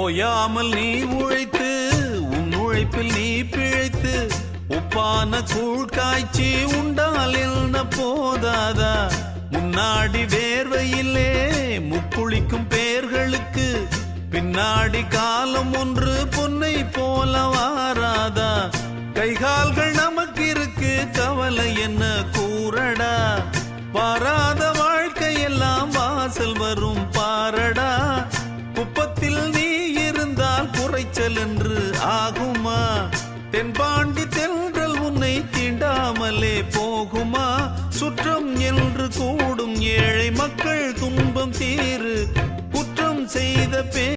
ஓயாமல் நீ உழைத்து உன் உழைப்பில் நீ பிழைத்து உப்பான கூழ் காய்ச்சி உண்டால் என்ன போதாதா? முன்னாடி வேர்வையிலே முக்குளிக்கும் பேர்களுக்கு பின்னாடி காலம் ஒன்று பொன்னை போல வாராதா? கைகால்கள் நமக்கு இருக்கு, கவலை என்ன கூறடா? வாராத வாழ்க்கையெல்லாம் வாசல் வரும் பாரடா. குப்பத்தில் நீ இருந்தால் குறைச்சல் என்று ஆகுமா? தென்பாண்டி தென்றல் உன்னை தீண்டாமலே போகுமா? சுற்றம் என்று கூடும் ஏழை மக்கள் துன்பம் தீரு, குற்றம் செய்த